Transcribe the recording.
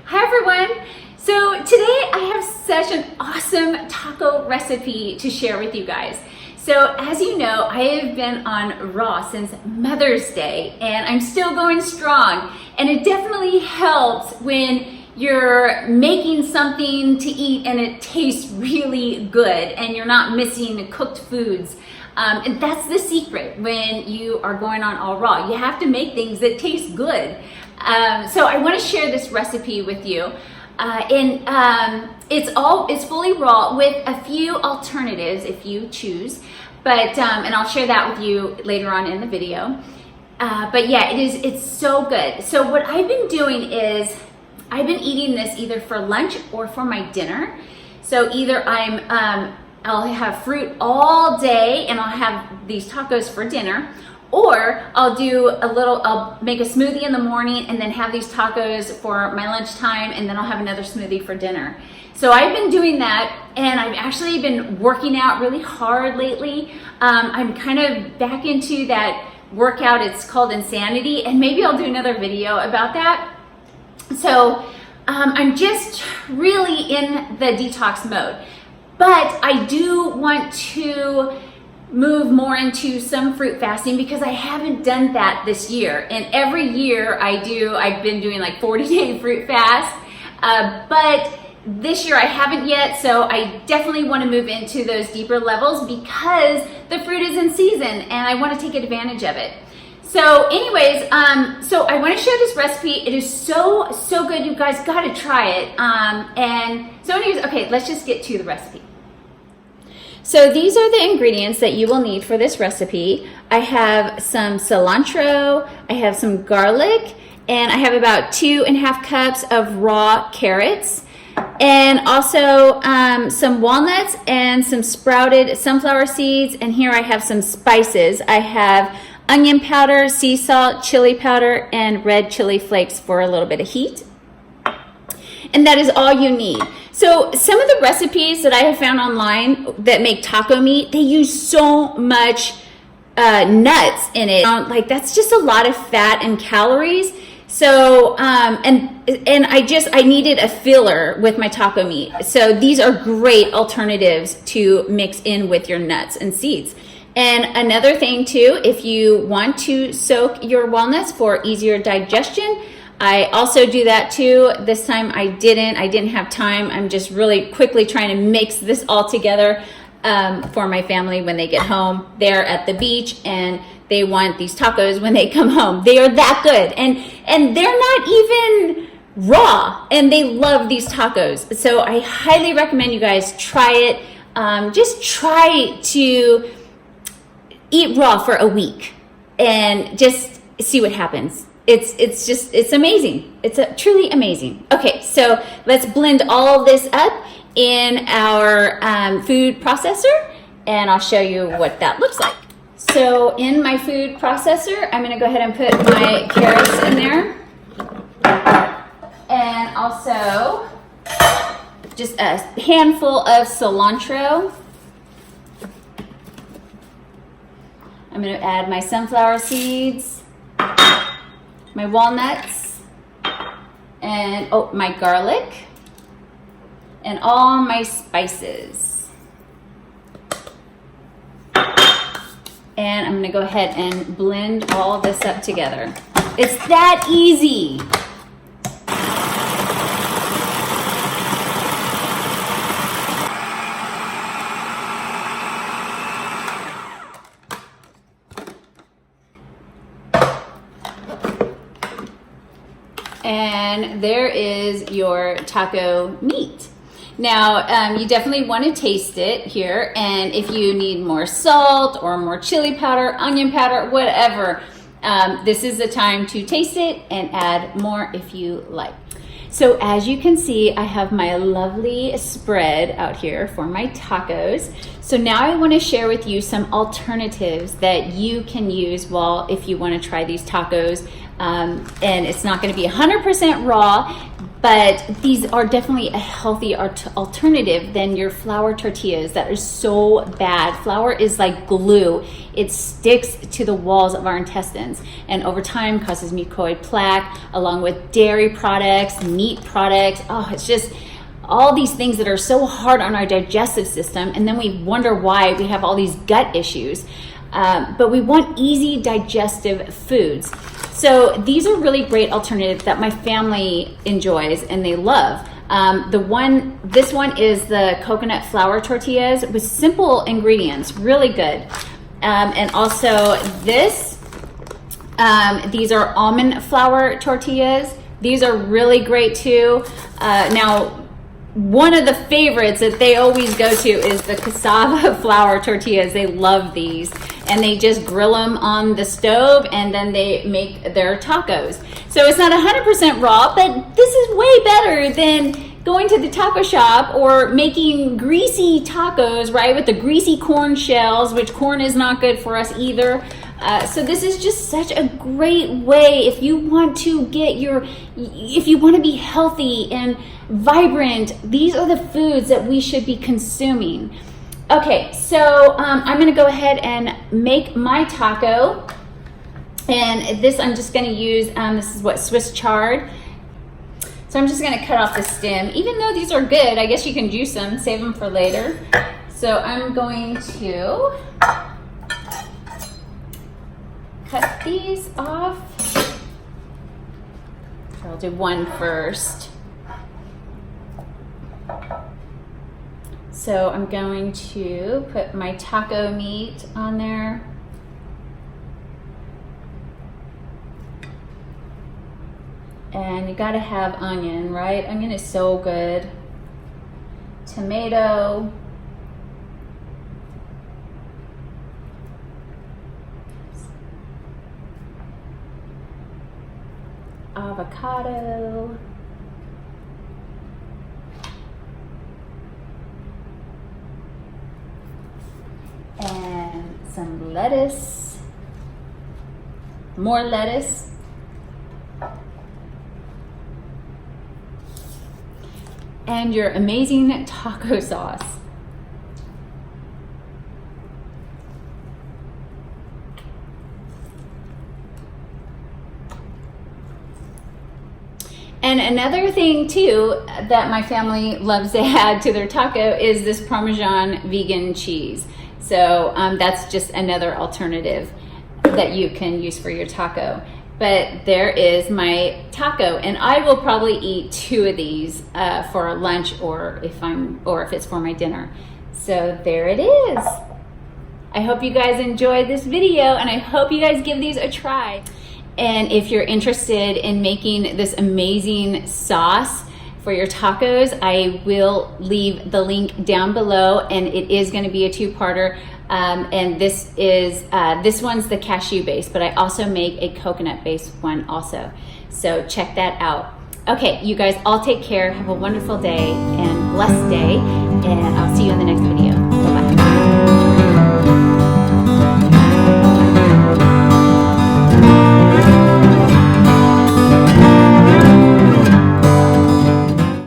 Hi everyone! So today I have such an awesome taco recipe to share with you guys. So as you know, I have been on raw since Mother's Day and I'm still going strong. And it definitely helps when you're making something to eat and it tastes really good and you're not missing cooked foods. And that's the secret when you are going on all raw. You have to make things that taste good. So I want to share this recipe with you. It's fully raw with a few alternatives if you choose. But and I'll share that with you later on in the video. But yeah, it's so good. So what I've been doing is I've been eating this either for lunch or for my dinner. So either I'll have fruit all day and I'll have these tacos for dinner, or I'll make a smoothie in the morning and then have these tacos for my lunchtime, and then I'll have another smoothie for dinner. So I've been doing that, and I've actually been working out really hard lately. I'm kind of back into that workout. It's called Insanity, and maybe I'll do another video about that. So I'm just really in the detox mode. But I do want to move more into some fruit fasting because I haven't done that this year. And every year I've been doing like 40-day fruit fast. But this year I haven't yet, so I definitely want to move into those deeper levels because the fruit is in season and I want to take advantage of it. So anyways, so I want to share this recipe. It is so good. You guys got to try it. And so anyways, okay, let's just get to the recipe. So these are the ingredients that you will need for this recipe. I have some cilantro, I have some garlic, and I have about 2.5 cups of raw carrots, and also some walnuts and some sprouted sunflower seeds. And here I have some spices. I have onion powder, sea salt, chili powder, and red chili flakes for a little bit of heat. And that is all you need. So some of the recipes that I have found online that make taco meat, they use so much nuts in it. Like that's just a lot of fat and calories. So and I needed a filler with my taco meat. So these are great alternatives to mix in with your nuts and seeds. And another thing too, if you want to soak your walnuts for easier digestion, I also do that too. This time I didn't have time. I'm just really quickly trying to mix this all together for my family when they get home. They're at the beach and they want these tacos when they come home. They are that good. And they're not even raw and they love these tacos. So I highly recommend you guys try it. Just try to eat raw for a week and just see what happens. It's amazing. It's truly amazing. Okay, so let's blend all this up in our food processor, and I'll show you what that looks like. So in my food processor, I'm gonna go ahead and put my carrots in there, and also just a handful of cilantro. I'm gonna add my sunflower seeds, my walnuts, and my garlic, and all my spices. And I'm gonna go ahead and blend all this up together. It's that easy. And there is your taco meat. Now, you definitely want to taste it here. And if you need more salt or more chili powder, onion powder, whatever, this is the time to taste it and add more if you like. So as you can see, I have my lovely spread out here for my tacos. So now I want to share with you some alternatives that you can use if you want to try these tacos. And it's not going to be 100% raw, but these are definitely a healthy alternative than your flour tortillas that are so bad. Flour is like glue. It sticks to the walls of our intestines and over time causes mucoid plaque, along with dairy products, meat products. Oh, it's just all these things that are so hard on our digestive system, and then we wonder why we have all these gut issues. But we want easy digestive foods. So these are really great alternatives that my family enjoys and they love. This one is the coconut flour tortillas with simple ingredients, really good. And also these are almond flour tortillas. These are really great too. Now, one of the favorites that they always go to is the cassava flour tortillas. They love these, and they just grill them on the stove and then they make their tacos. So it's not 100% raw, but this is way better than going to the taco shop or making greasy tacos, right, with the greasy corn shells, which corn is not good for us either. So this is just such a great way if you want to if you want to be healthy and vibrant. These are the foods that we should be consuming. Okay, so I'm gonna go ahead and make my taco. And this I'm just gonna use, this is what, Swiss chard. So I'm just gonna cut off the stem. Even though these are good, I guess you can juice them, save them for later. So I'm going to cut these off. So I'll do one first. So I'm going to put my taco meat on there. And you gotta have onion, right? Onion is so good. Tomato. Avocado. And some lettuce. More lettuce. And your amazing taco sauce. And another thing too that my family loves to add to their taco is this Parmesan vegan cheese. So that's just another alternative that you can use for your taco. But there is my taco, and I will probably eat 2 of these for lunch or if it's for my dinner. So there it is. I hope you guys enjoyed this video, and I hope you guys give these a try. And if you're interested in making this amazing sauce for your tacos, I will leave the link down below, and it is going to be a 2-parter. And this one's the cashew base, but I also make a coconut based one also. So check that out. Okay, you guys all take care. Have a wonderful day and blessed day, and I'll see you in the next video.